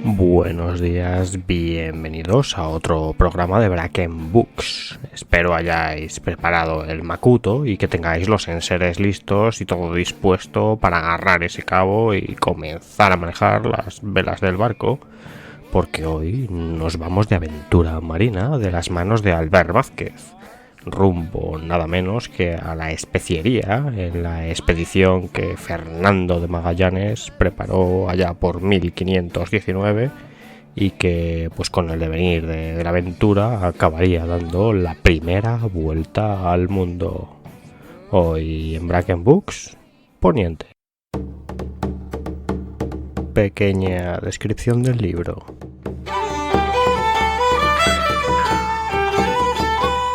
Buenos días, bienvenidos a otro programa de Bracken Books. Espero hayáis preparado el macuto y que tengáis los enseres listos y todo dispuesto para agarrar ese cabo y comenzar a manejar las velas del barco, porque hoy nos vamos de aventura marina de las manos de Albert Vázquez, rumbo nada menos que a la especiería en la expedición que Fernando de Magallanes preparó allá por 1519 y que pues con el devenir de la aventura acabaría dando la primera vuelta al mundo. Hoy en Bracken Books, Poniente. Pequeña descripción del libro.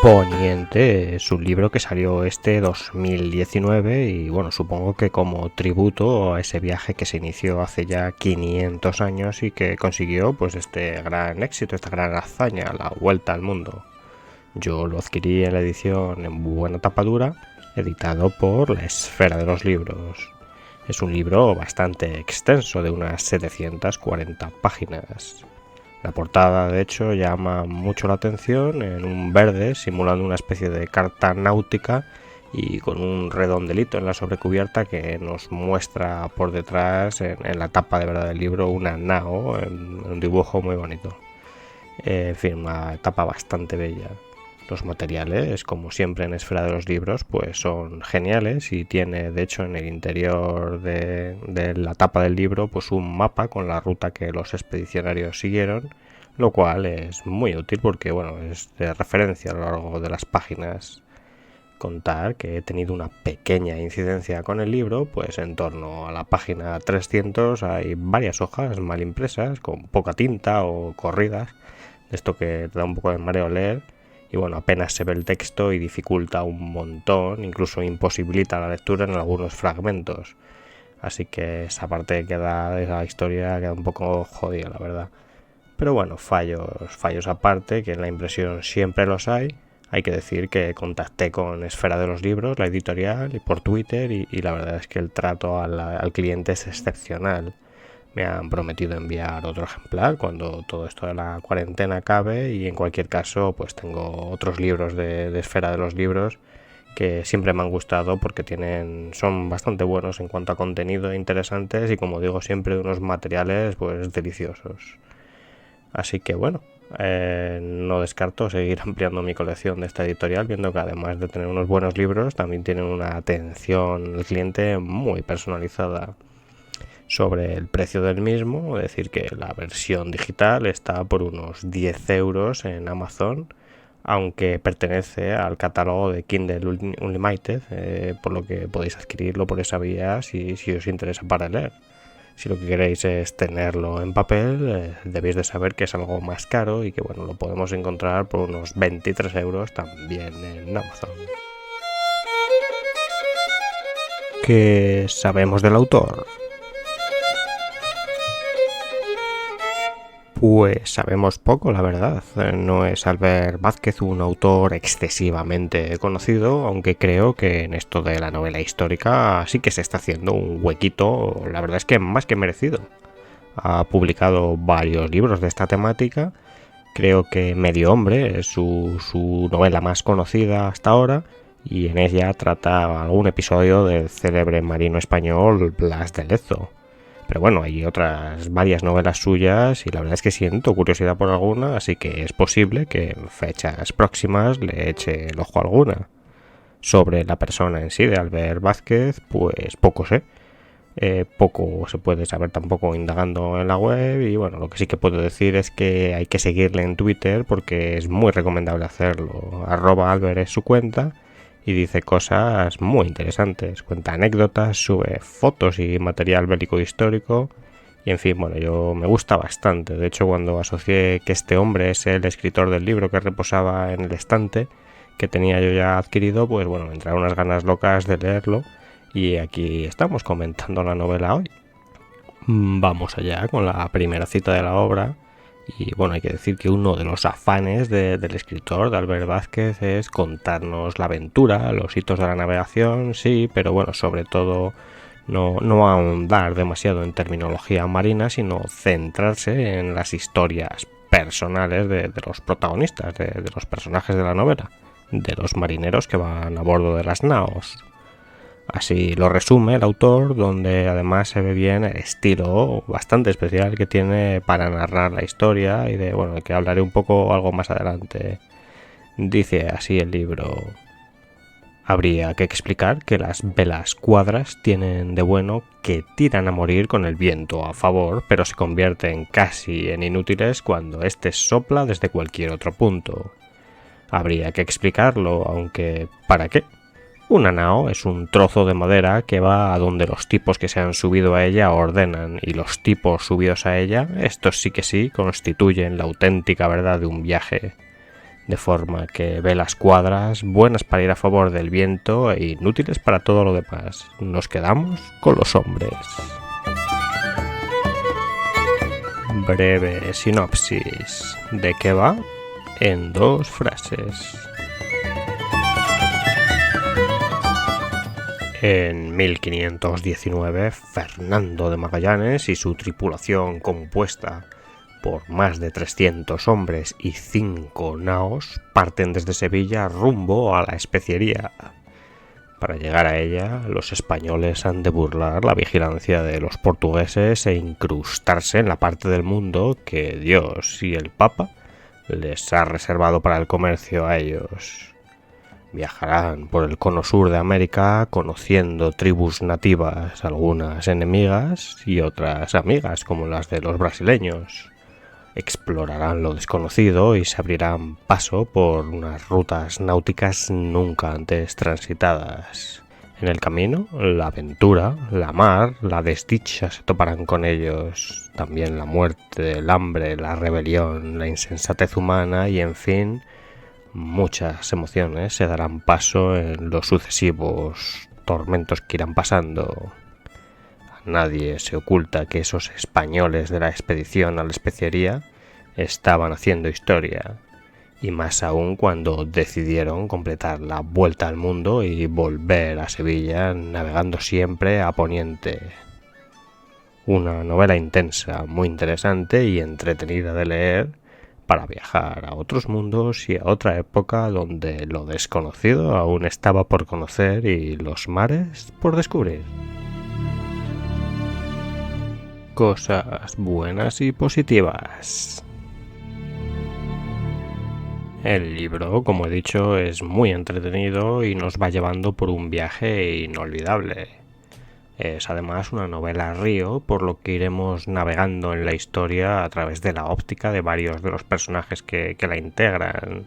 Poniente es un libro que salió este 2019 y bueno, supongo que como tributo a ese viaje que se inició hace ya 500 años y que consiguió pues este gran éxito, esta gran hazaña, la vuelta al mundo. Yo lo adquirí en la edición en buena tapadura, editado por La Esfera de los Libros. Es un libro bastante extenso, de unas 740 páginas. La portada, de hecho, llama mucho la atención, en un verde simulando una especie de carta náutica y con un redondelito en la sobrecubierta que nos muestra por detrás, en la tapa de verdad del libro, una nao en un dibujo muy bonito. En fin, una tapa bastante bella. Los materiales, como siempre en Esfera de los Libros, pues son geniales y tiene, de hecho, en el interior de la tapa del libro, pues un mapa con la ruta que los expedicionarios siguieron, lo cual es muy útil porque, bueno, es de referencia a lo largo de las páginas. Contar que he tenido una pequeña incidencia con el libro, pues en torno a la página 300 hay varias hojas mal impresas, con poca tinta o corridas, esto que te da un poco de mareo leer. Y bueno, apenas se ve el texto y dificulta un montón, incluso imposibilita la lectura en algunos fragmentos. Así que esa parte de la historia queda un poco jodida, la verdad. Pero bueno, fallos aparte, que en la impresión siempre los hay. Hay que decir que contacté con Esfera de los Libros, la editorial, y por Twitter, y la verdad es que el trato al cliente es excepcional. Me han prometido enviar otro ejemplar cuando todo esto de la cuarentena acabe, y en cualquier caso pues tengo otros libros de Esfera de los Libros que siempre me han gustado porque son bastante buenos en cuanto a contenido, interesantes y, como digo siempre, de unos materiales pues deliciosos. Así que bueno, no descarto seguir ampliando mi colección de esta editorial, viendo que además de tener unos buenos libros también tienen una atención al cliente muy personalizada. Sobre el precio del mismo, decir que la versión digital está por unos 10 euros en Amazon, aunque pertenece al catálogo de Kindle Unlimited, por lo que podéis adquirirlo por esa vía si os interesa para leer. Si lo que queréis es tenerlo en papel, debéis de saber que es algo más caro y que bueno, lo podemos encontrar por unos 23 euros también en Amazon. ¿Qué sabemos del autor? Pues sabemos poco, la verdad. No es Albert Vázquez un autor excesivamente conocido, aunque creo que en esto de la novela histórica sí que se está haciendo un huequito, la verdad es que más que merecido. Ha publicado varios libros de esta temática, creo que Medio Hombre es su novela más conocida hasta ahora, y en ella trata algún episodio del célebre marino español Blas de Lezo. Pero bueno, hay otras varias novelas suyas y la verdad es que siento curiosidad por alguna, así que es posible que en fechas próximas le eche el ojo a alguna. Sobre la persona en sí de Albert Vázquez, pues poco sé. Poco se puede saber tampoco indagando en la web, y bueno, lo que sí que puedo decir es que hay que seguirle en Twitter porque es muy recomendable hacerlo. @Albert es su cuenta y dice cosas muy interesantes, cuenta anécdotas, sube fotos y material bélico histórico, y en fin, bueno, me gusta bastante. De hecho, cuando asocié que este hombre es el escritor del libro que reposaba en el estante que tenía yo ya adquirido, pues bueno, me entraron unas ganas locas de leerlo, y aquí estamos comentando la novela hoy. Vamos allá con la primera cita de la obra. Y bueno, hay que decir que uno de los afanes del escritor, de Albert Vázquez, es contarnos la aventura, los hitos de la navegación, sí, pero bueno, sobre todo no ahondar demasiado en terminología marina, sino centrarse en las historias personales de los protagonistas, de los personajes de la novela, de los marineros que van a bordo de las naos. Así lo resume el autor, donde además se ve bien el estilo bastante especial que tiene para narrar la historia y de que hablaré un poco algo más adelante. Dice así el libro: habría que explicar que las velas cuadras tienen de bueno que tiran a morir con el viento a favor, pero se convierten casi en inútiles cuando éste sopla desde cualquier otro punto. Habría que explicarlo, aunque ¿para qué? Una nao es un trozo de madera que va a donde los tipos que se han subido a ella ordenan, y los tipos subidos a ella, estos sí que sí, constituyen la auténtica verdad de un viaje. De forma que velas cuadras, buenas para ir a favor del viento e inútiles para todo lo demás. Nos quedamos con los hombres. Breve sinopsis. ¿De qué va? En 2 frases. En 1519, Fernando de Magallanes y su tripulación, compuesta por más de 300 hombres y 5 naos, parten desde Sevilla rumbo a la especiería. Para llegar a ella, los españoles han de burlar la vigilancia de los portugueses e incrustarse en la parte del mundo que Dios y el Papa les ha reservado para el comercio a ellos. Viajarán por el cono sur de América conociendo tribus nativas, algunas enemigas y otras amigas, como las de los brasileños. Explorarán lo desconocido y se abrirán paso por unas rutas náuticas nunca antes transitadas. En el camino, la aventura, la mar, la desdicha se toparán con ellos, también la muerte, el hambre, la rebelión, la insensatez humana y, en fin, muchas emociones se darán paso en los sucesivos tormentos que irán pasando. Nadie se oculta que esos españoles de la expedición a la especiería estaban haciendo historia, y más aún cuando decidieron completar la vuelta al mundo y volver a Sevilla navegando siempre a poniente. Una novela intensa, muy interesante y entretenida de leer para viajar a otros mundos y a otra época donde lo desconocido aún estaba por conocer y los mares por descubrir. Cosas buenas y positivas. El libro, como he dicho, es muy entretenido y nos va llevando por un viaje inolvidable. Es además una novela río, por lo que iremos navegando en la historia a través de la óptica de varios de los personajes que la integran,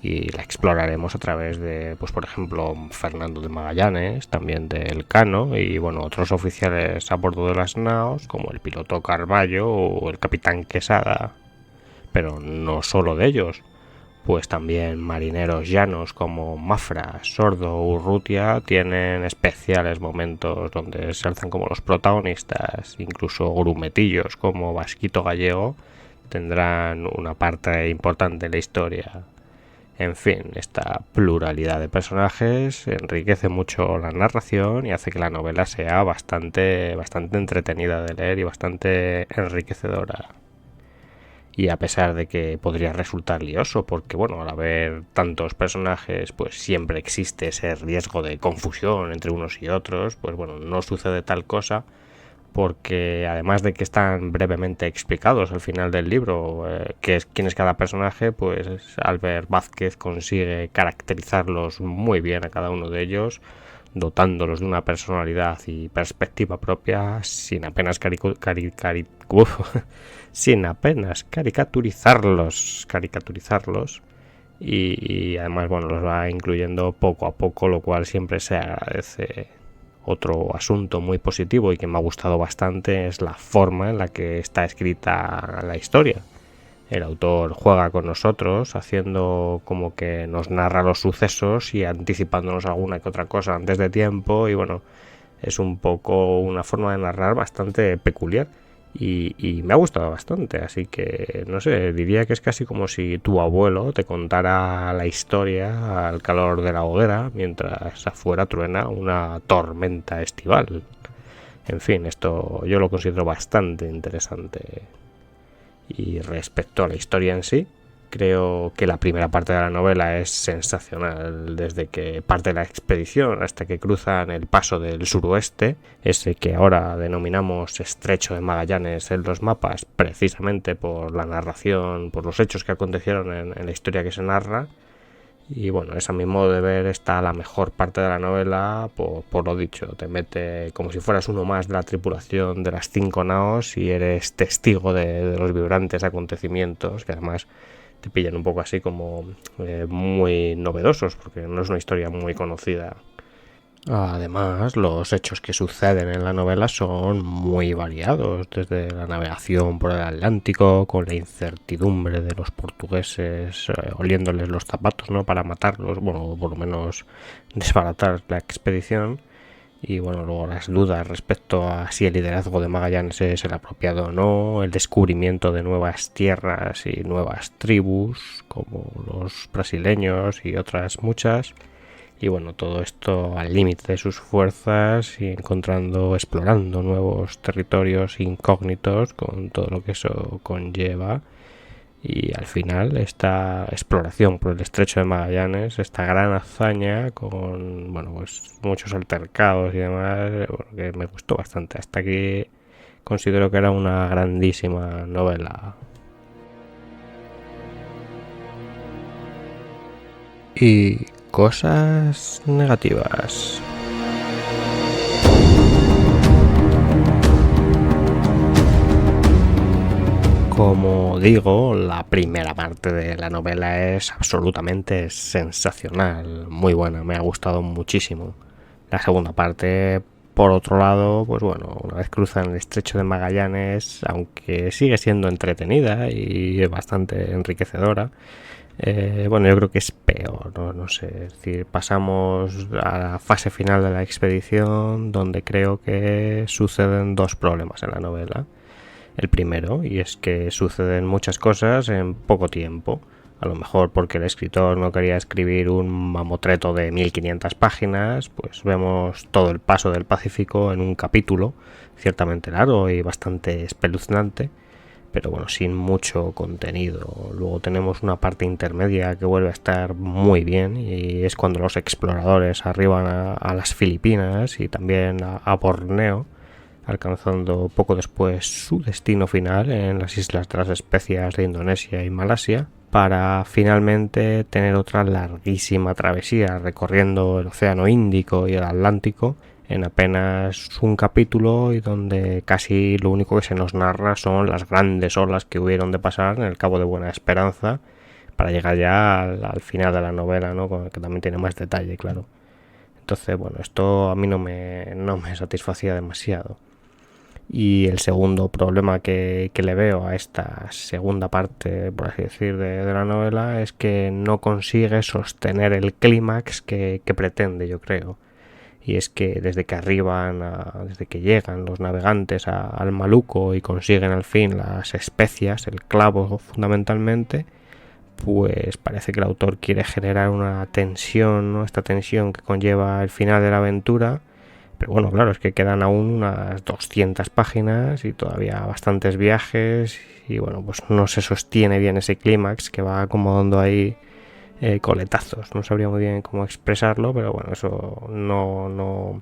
y la exploraremos a través de, pues por ejemplo, Fernando de Magallanes, también de Elcano y otros oficiales a bordo de las naos, como el piloto Carballo o el capitán Quesada. Pero no solo de ellos, pues también marineros llanos como Mafra, Sordo o Urrutia tienen especiales momentos donde se alzan como los protagonistas. Incluso grumetillos como Vasquito Gallego tendrán una parte importante en la historia. En fin, esta pluralidad de personajes enriquece mucho la narración y hace que la novela sea bastante entretenida de leer y bastante enriquecedora. Y a pesar de que podría resultar lioso, porque al haber tantos personajes, pues siempre existe ese riesgo de confusión entre unos y otros, pues no sucede tal cosa, porque además de que están brevemente explicados al final del libro quién es cada personaje, pues Albert Vázquez consigue caracterizarlos muy bien a cada uno de ellos, dotándolos de una personalidad y perspectiva propia sin apenas caricaturizarlos y además los va incluyendo poco a poco, lo cual siempre se agradece. Otro asunto muy positivo y que me ha gustado bastante es la forma en la que está escrita la historia. El autor juega con nosotros, haciendo como que nos narra los sucesos y anticipándonos alguna que otra cosa antes de tiempo, y es un poco una forma de narrar bastante peculiar y me ha gustado bastante, así que no sé, diría que es casi como si tu abuelo te contara la historia al calor de la hoguera mientras afuera truena una tormenta estival. En fin, esto yo lo considero bastante interesante. Y respecto a la historia en sí, creo que la primera parte de la novela es sensacional, desde que parte la expedición hasta que cruzan el paso del suroeste, ese que ahora denominamos Estrecho de Magallanes en los mapas, precisamente por la narración, por los hechos que acontecieron en la historia que se narra. Y bueno, esa a mi modo de ver está la mejor parte de la novela, por lo dicho, te mete como si fueras uno más de la tripulación de las 5 naos y eres testigo de los vibrantes acontecimientos, que además te pillan un poco así como muy novedosos, porque no es una historia muy conocida. Además, los hechos que suceden en la novela son muy variados, desde la navegación por el Atlántico, con la incertidumbre de los portugueses oliéndoles los zapatos, ¿no?, para matarlos, bueno, por lo menos desbaratar la expedición, y bueno, luego las dudas respecto a si el liderazgo de Magallanes es el apropiado o no, el descubrimiento de nuevas tierras y nuevas tribus, como los brasileños y otras muchas. Y bueno, todo esto al límite de sus fuerzas y explorando nuevos territorios incógnitos con todo lo que eso conlleva. Y al final esta exploración por el Estrecho de Magallanes, esta gran hazaña con, bueno, pues muchos altercados y demás, bueno, que me gustó bastante. Hasta aquí considero que era una grandísima novela. Y cosas negativas. Como digo, la primera parte de la novela es absolutamente sensacional, muy buena, me ha gustado muchísimo. La segunda parte, por otro lado, pues bueno, una vez cruzan el Estrecho de Magallanes, aunque sigue siendo entretenida y bastante enriquecedora, bueno, yo creo que es peor, no sé, es decir, pasamos a la fase final de la expedición, donde creo que suceden dos problemas en la novela. El primero, y es que suceden muchas cosas en poco tiempo. A lo mejor porque el escritor no quería escribir un mamotreto de 1500 páginas, pues vemos todo el paso del Pacífico en un capítulo, ciertamente largo y bastante espeluznante, pero bueno, sin mucho contenido. Luego tenemos una parte intermedia que vuelve a estar muy bien, y es cuando los exploradores arriban a las Filipinas y también a Borneo, alcanzando poco después su destino final en las Islas de las Especias de Indonesia y Malasia, para finalmente tener otra larguísima travesía recorriendo el Océano Índico y el Atlántico en apenas un capítulo, y donde casi lo único que se nos narra son las grandes olas que hubieron de pasar en el Cabo de Buena Esperanza, para llegar ya al final de la novela, ¿no?, que también tiene más detalle, claro. Entonces, bueno, esto a mí no me satisfacía demasiado. Y el segundo problema que le veo a esta segunda parte, por así decir, de la novela, es que no consigue sostener el clímax que pretende, yo creo. Y es que desde que llegan los navegantes al Maluco y consiguen al fin las especias, el clavo fundamentalmente, pues parece que el autor quiere generar una tensión, ¿no?, esta tensión que conlleva el final de la aventura. Pero bueno, claro, es que quedan aún unas 200 páginas y todavía bastantes viajes, y bueno, pues no se sostiene bien ese clímax que va acomodando ahí coletazos. No sabría muy bien cómo expresarlo, pero bueno, eso no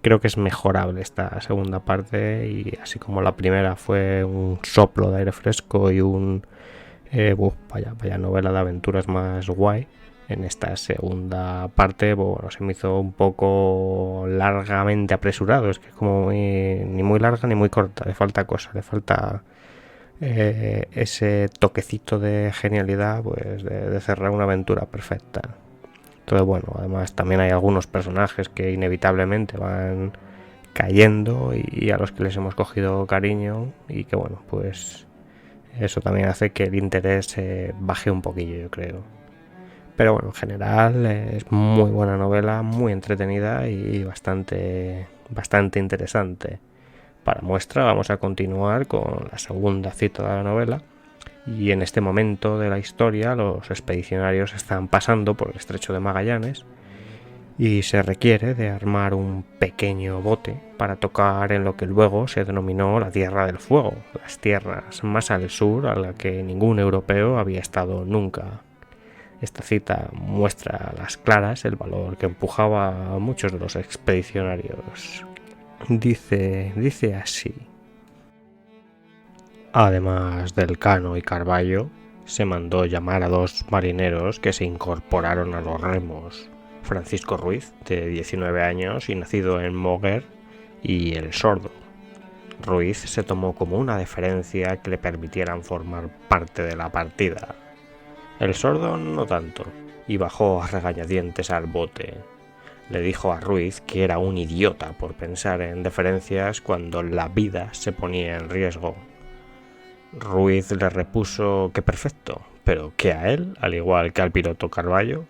creo que es mejorable esta segunda parte, y así como la primera fue un soplo de aire fresco y vaya novela de aventuras más guay, en esta segunda parte, bueno, se me hizo un poco largamente apresurado. Es que es como ni muy larga ni muy corta, le falta cosa, le falta ese toquecito de genialidad, pues de cerrar una aventura perfecta. Entonces, bueno, además también hay algunos personajes que inevitablemente van cayendo y a los que les hemos cogido cariño, y que bueno, pues eso también hace que el interés baje un poquillo, yo creo. Pero bueno, en general es muy buena novela, muy entretenida y bastante interesante. Para muestra, vamos a continuar con la segunda cita de la novela. Y en este momento de la historia, los expedicionarios están pasando por el Estrecho de Magallanes, y se requiere de armar un pequeño bote para tocar en lo que luego se denominó la Tierra del Fuego, las tierras más al sur a la que ningún europeo había estado nunca. Esta cita muestra a las claras el valor que empujaba a muchos de los expedicionarios. Dice así: además del Cano y Carballo, se mandó llamar a 2 marineros que se incorporaron a los remos: Francisco Ruiz, de 19 años y nacido en Moguer, y el Sordo. Ruiz se tomó como una deferencia que le permitieran formar parte de la partida. El Sordo no tanto, y bajó a regañadientes al bote. Le dijo a Ruiz que era un idiota por pensar en deferencias cuando la vida se ponía en riesgo. Ruiz le repuso que perfecto, pero que a él, al igual que al piloto Carballo,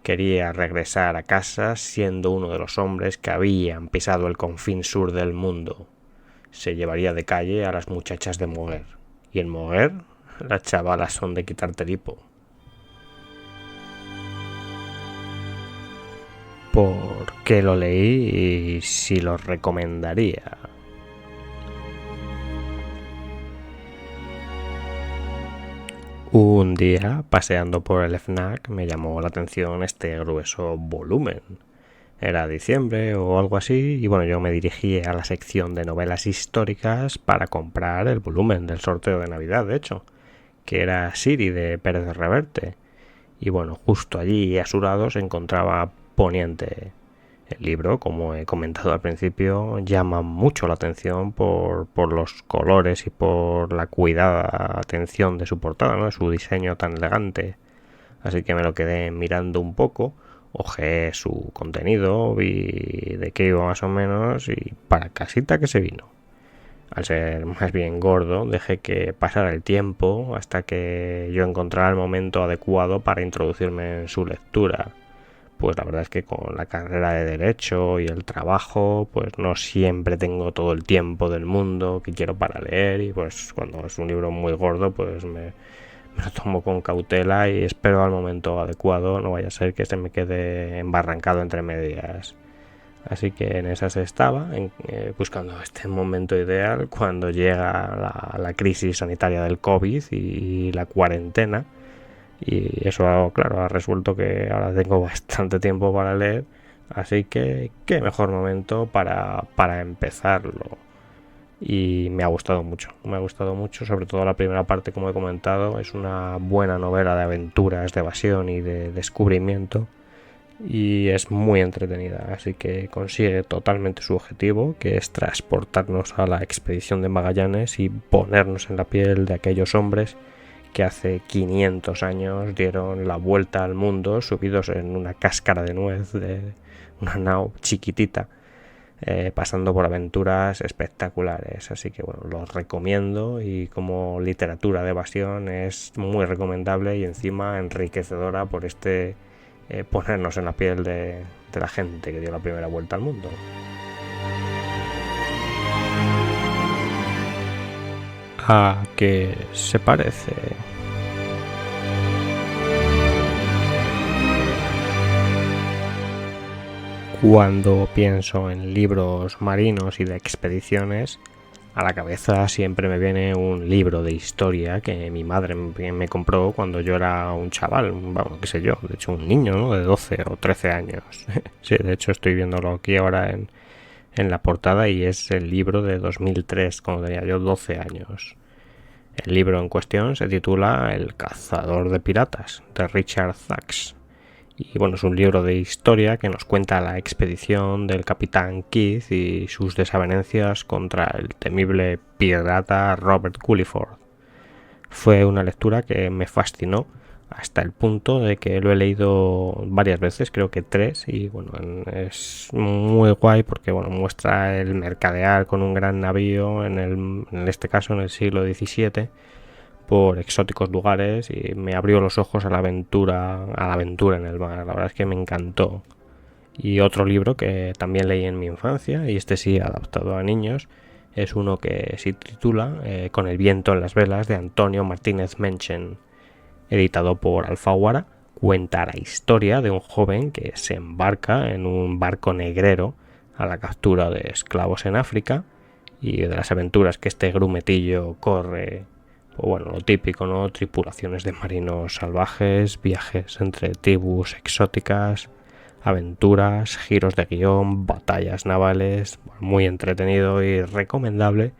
quería regresar a casa siendo uno de los hombres que habían pisado el confín sur del mundo. Se llevaría de calle a las muchachas de Moguer, y en Moguer las chavalas son de quitarte el hipo. ¿Por qué lo leí y si lo recomendaría? Un día, paseando por el FNAC, me llamó la atención este grueso volumen. Era diciembre o algo así, y bueno, yo me dirigí a la sección de novelas históricas para comprar el volumen del sorteo de Navidad, de hecho, que era Siri de Pérez Reverte. Y bueno, justo allí a su lado se encontraba Poniente. El libro, como he comentado al principio, llama mucho la atención por los colores y por la cuidada atención de su portada, ¿no? Su diseño tan elegante. Así que me lo quedé mirando un poco, ojeé su contenido, vi de qué iba más o menos y para casita que se vino. Al ser más bien gordo, dejé que pasara el tiempo hasta que yo encontrara el momento adecuado para introducirme en su lectura. Pues la verdad es que con la carrera de Derecho y el trabajo, pues no siempre tengo todo el tiempo del mundo que quiero para leer, y pues cuando es un libro muy gordo, pues me lo tomo con cautela y espero al momento adecuado, no vaya a ser que se me quede embarrancado entre medias. Así que en esas estaba, buscando este momento ideal cuando llega la crisis sanitaria del COVID y la cuarentena. Y eso, claro, ha resuelto que ahora tengo bastante tiempo para leer, así que qué mejor momento para empezarlo. Y me ha gustado mucho, sobre todo la primera parte, como he comentado. Es una buena novela de aventuras, de evasión y de descubrimiento, y es muy entretenida, así que consigue totalmente su objetivo, que es transportarnos a la expedición de Magallanes y ponernos en la piel de aquellos hombres que hace 500 años dieron la vuelta al mundo subidos en una cáscara de nuez de una nao chiquitita, pasando por aventuras espectaculares. Así que bueno, los recomiendo, y como literatura de evasión es muy recomendable y encima enriquecedora por ponernos en la piel de la gente que dio la primera vuelta al mundo. ¿A qué se parece? Cuando pienso en libros marinos y de expediciones, a la cabeza siempre me viene un libro de historia que mi madre me compró cuando yo era un chaval, vamos, qué sé yo, de hecho un niño, ¿no? De 12 o 13 años. Sí, de hecho estoy viéndolo aquí ahora en la portada, y es el libro de 2003, cuando tenía yo 12 años. El libro en cuestión se titula El cazador de piratas, de Richard Sachs. Y bueno, es un libro de historia que nos cuenta la expedición del capitán Kidd y sus desavenencias contra el temible pirata Robert Culliford. Fue una lectura que me fascinó hasta el punto de que lo he leído varias veces, creo que 3, y bueno, es muy guay porque bueno, muestra el mercadear con un gran navío, en este caso en el siglo XVII, por exóticos lugares, y me abrió los ojos a la aventura en el mar. La verdad es que me encantó. Y otro libro que también leí en mi infancia, y este sí adaptado a niños, es uno que se titula Con el viento en las velas, de Antonio Martínez Menchen, editado por Alfaguara, cuenta la historia de un joven que se embarca en un barco negrero a la captura de esclavos en África y de las aventuras que este grumetillo corre. Pues bueno, lo típico, ¿no? Tripulaciones de marinos salvajes, viajes entre tribus exóticas, aventuras, giros de guión, batallas navales. Muy entretenido y recomendable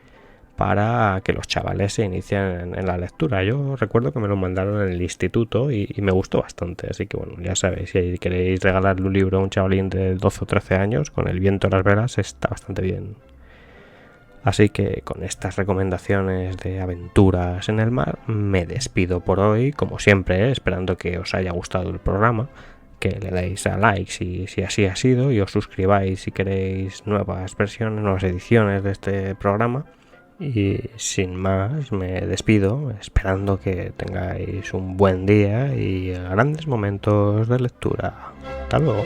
para que los chavales se inicien en la lectura. Yo recuerdo que me lo mandaron en el instituto y me gustó bastante, así que bueno, ya sabéis, si queréis regalarle un libro a un chavalín de 12 o 13 años, con El viento en las velas está bastante bien. Así que con estas recomendaciones de aventuras en el mar me despido por hoy, como siempre, esperando que os haya gustado el programa, que le deis a like si así ha sido y os suscribáis si queréis nuevas versiones, nuevas ediciones de este programa. Y sin más me despido, esperando que tengáis un buen día y grandes momentos de lectura. Hasta luego.